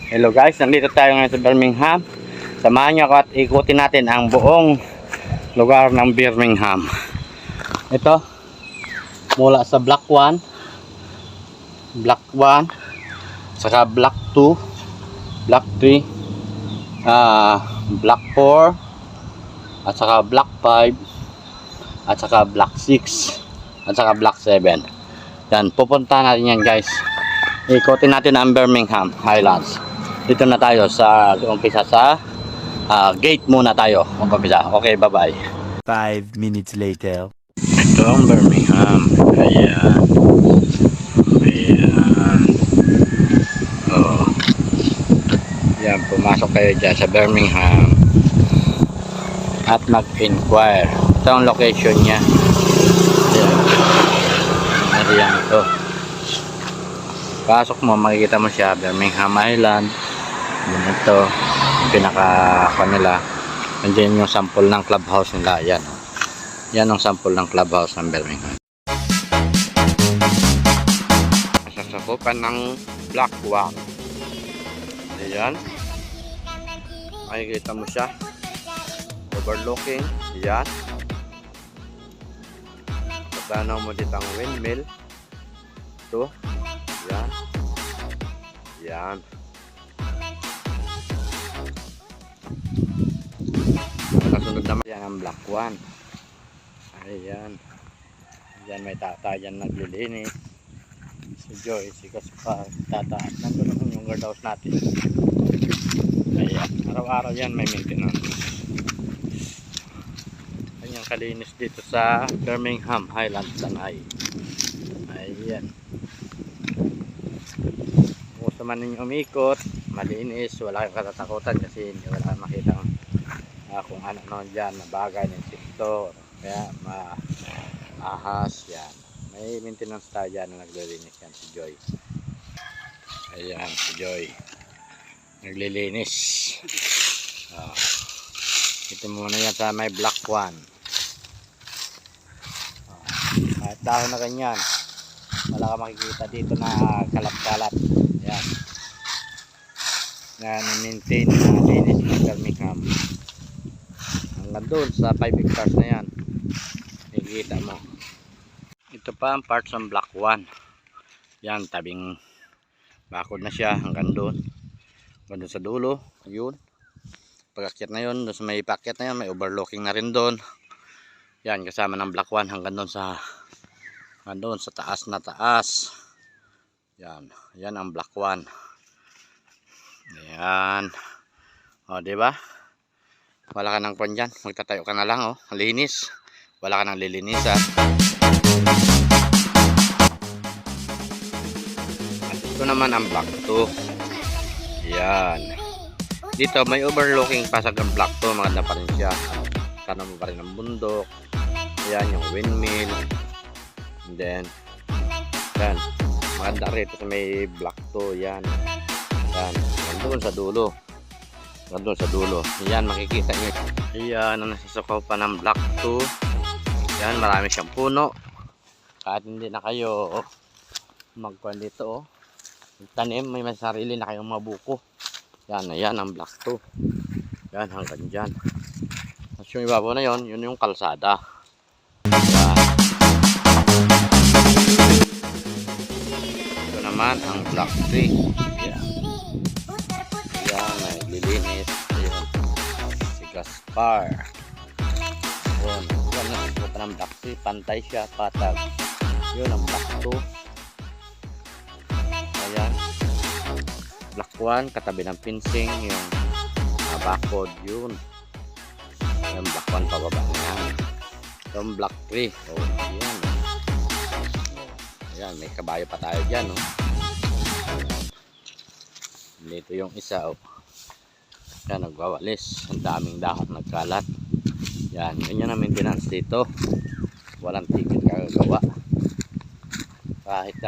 Hello guys, nandito tayo ngayon sa Birmingham. Samahan niyo ako at ikutin natin ang buong lugar ng Birmingham. Ito, mula sa Block 1, saka Block 2, Block 3, Block 4, at saka Block 5, at saka Block 6, at saka Block 7. Yan, pupunta natin yan guys. Ikutin natin ang Birmingham Highlands. Dito na tayo sa umpisa sa gate muna tayo. Umpisa. Okay, bye-bye. 5 minutes later. Ito ang Birmingham. Ayan. Ayan. Oh. Yan, pumasok kayo dyan sa Birmingham at mag-inquire. Ito ang location niya. Ayan. Ayan ito. Pasok mo, makikita mo siya, Birmingham Island. Yan ito, yung pinaka-kanila. Nandiyan yung sample ng clubhouse nila. Yan. Yan ang sample ng clubhouse ng Birmingham. Sasakupan ng Block 1. Ayan. Makikita mo siya. Overlooking. Ayan. Tatanaw mo dito ang windmill. Ito. Ayan. Ayan. Kasunod naman yan ang Block 1. Ayan. Ayan, may tata dyan naglilinis. Si Joy, si Gaspar, tata. Nandun naman yung guardhouse natin. Ayan. Araw-araw yan may maintenance. Ayan, kalinis dito sa Birmingham Highlands Tanay. Ayan. Gusto man ninyo umikot, malinis, wala kang katatakutan kasi hindi wala kang makita kung ano dyan na bagay ng sektor, kaya maahas yan. May maintenance tayo dyan na naglilinis yan, si Joy. Ayan, si Joy naglilinis. Ito muna yan sa may Block 1. Kahit dahon na ganyan, wala ka makikita dito na kalat-kalat. Ayan. Yan, maintain na linis ng Birmingham. Hanggang doon sa 5 hectares na yan, nakikita mo. Ito pa ang parts ng Block 1. Yan, tabing bakod na siya hanggang doon. Hanggang doon sa dulo. Yun. Pag-akyat na yun, doon sa may pakyat na yun, may overlooking na rin doon. Yan, kasama ng Block 1 hanggang doon sa taas na taas. Yan, yan ang Block 1. Ayan. O, diba? Wala ka nang kwan dyan. Magtatayo ka na lang, oh. Linis. Wala ka nang lilinisan. At ito naman ang Block 2. Ayan. Dito, may overlooking pa sa Block 2. Maganda pa rin siya. Tanong mo pa rin ang bundok. Ayan, yung windmill. And then, yan. Maganda rito sa may Block 2. Yan. Yan. Nandun sa dulo. Nandun sa dulo. Yan, makikita nyo. Yan, ang nasasukaw pa ng Block 2. Yan, marami siyang puno. Kahit hindi na kayo magkuhan dito, oh. Tanim, may sarili na kayong mabuko. Yan, ayan ang Block 2. Yan, hanggang dyan. Tapos yung ibabaw na yun, yun yung kalsada. Yan. Ito naman ang Block 3. Yan. Yan, may lilinis. Ayan. Si Gaspar. Yun. Yan na. Ito pa ng Block 3. Pantay siya. Patag. Yun ang Block 2. Ayan. Block 1. Katabi ng fencing. Yung bakod. Yun. Ayan. Block 1 pababa na yan. Ito ang Block 3. Oh, ayan. Ayan. May kabayo pa tayo dyan. Oh. Dito yung isa, oh. Yan, nagwawalis. Ang daming dahon nagkalat. Yan, ganyan ang maintenance dito. Walang tigil kagagawa. Kahit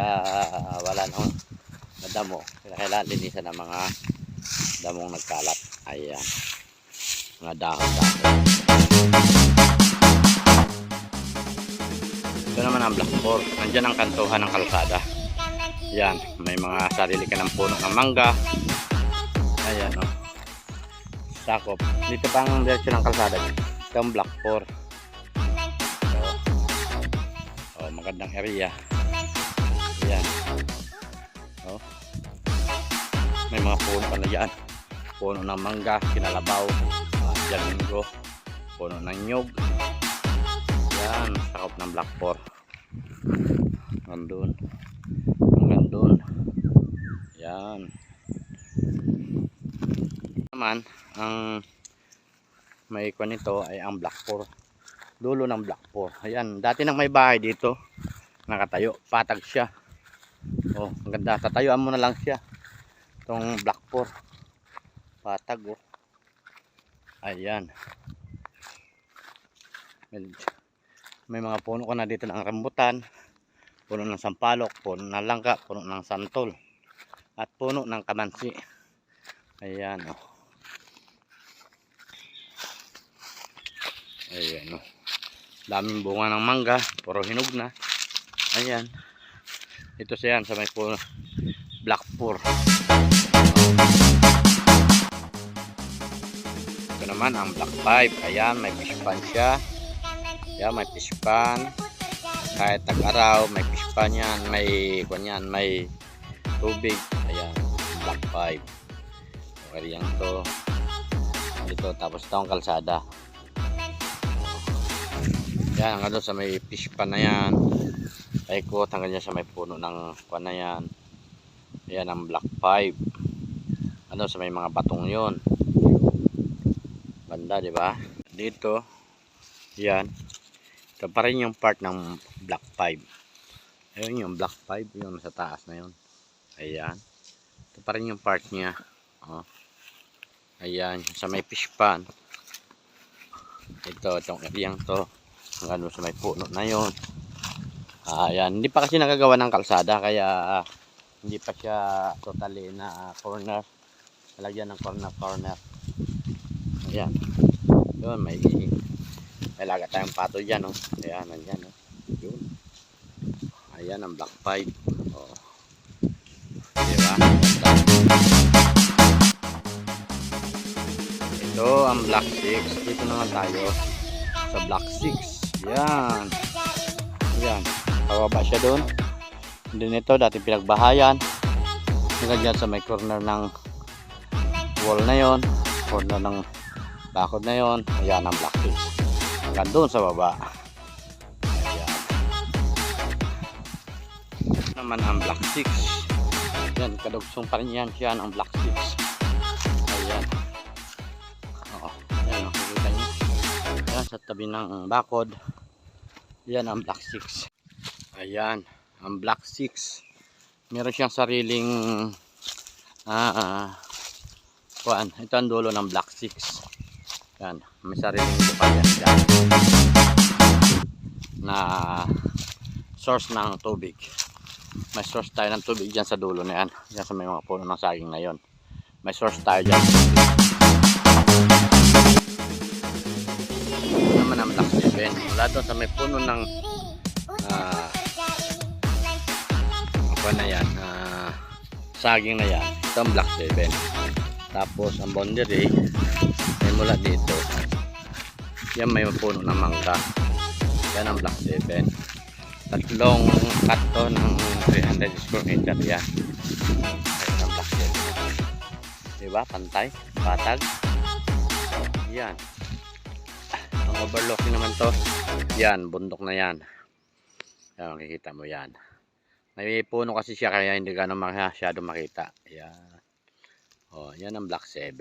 wala nang damo, kailangan linisan ng mga damong nagkalat. Ayan, mga dahon-dahon. Ito naman ang Block 4. Nandyan ang kantuhan ng kalsada. Yan, may mga sarili ka ng puno ng mangga. Ayan o. Sakop. Dito pa ang diretso ng kalsada. Ito ang block 4. So, magandang area. Ayan. Oh. May mga puno pa na dyan. Puno ng mangga, kinalabaw, jalingo, puno ng nyog. Yan, sakop ng block 4. Nandun. Hanggang dun. Yan. Naman, ang may kuha nito ay ang block 4. Dulo ng block 4. Ayan, dati nang may bahay dito, nakatayo, patag siya. Oh, ang ganda, tatayuan mo na lang siya. Itong block 4. Patag oh. Ayan. May mga puno ko na dito ng rambutan, puno ng sampalok, puno ng langka, puno ng santol, at puno ng kamansi. Ayan oh. Ayan oh. Daming bunga ng mangga, puro hinog na. Ayan. Ito siya sa may puno block 4. Ito naman ang block 5. Ayan, may fish pan siya. Ayan, may fish pan. Kahit tag-araw, may fish pan yan. May kunyan, may tubig. Ayan, block 5. Kariyang to. Dito, tapos ito ang kalsada. Ayan, hanggang doon sa may fish pan na yan. Paikot hanggang dyan sa may puno ng kuwan na yan. Ayan ang block 5. Ano sa may mga batong yon. Banda, di ba? Dito, yan. Ito pa rin yung part ng block 5. Ayun yung block 5, yung sa taas na yun. Ayan. Ito pa rin yung part niya. Oh. Ayan, sa may fish pan. Itong ariyang to. Hanggang sa may puno na yun. Ayan, hindi pa kasi nagagawa ng kalsada kaya hindi pa siya totally na corner. Talagyan ng corner. Ayan. Yun, may laga tayong pato dyan, oh. Ayan, nandyan, oh. Yun. Ayan, ang block 5. Oh. Diba? Ito, ang block 6. Dito naman tayo sa block 6. Ayan. Ayan. Pababa siya doon. Din ito, dati pinagbahayan. Hanggang dyan sa may corner ng wall na yon, corner ng bakod na yon. Ayan ang block 6. Hanggang doon sa baba. Ayan. Ito naman ang block 6. Ayan, kadugsong pa rin yan siya ang block 6. Ayan. Oo. Ayan, nakikita nyo. Ayan, sa tabi ng bakod. Ayan ang block 6. Ayan, ang block 6. Meron siyang sariling kuan. Ito ang dulo ng block 6. Yan, may sariling lupa dyan na source ng tubig. May source tayo ng tubig dyan sa dulo na yan. Yan sa may mga puno ng saging na yon. May source tayo dyan. Ito naman ang block 7. Mula doon sa may puno ng apa na yan, saging na yan. Ito ang block 7. Tapos ang boundary ay mula dito. Yan may puno ng mangga. Yan ang block 7. Tatlong kanto ng 300 square meter yan. Yan ang block 7. Diba? Pantay, patag. Yan. Ang overlooking naman to. Yan, bundok na yan. Yan, makikita mo yan. May puno kasi siya kaya hindi gano'ng masyado makita. Yan. Oh, yan ang block 7.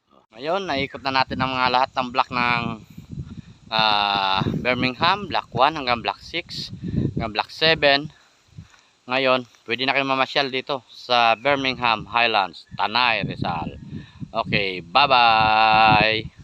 Oh. Ngayon, naikot na natin ang mga lahat ng block ng Birmingham, block 1 hanggang block 6, hanggang block 7. Ngayon, pwede na kayo mamasyal dito sa Birmingham Highlands, Tanay, Rizal. Okay, bye-bye!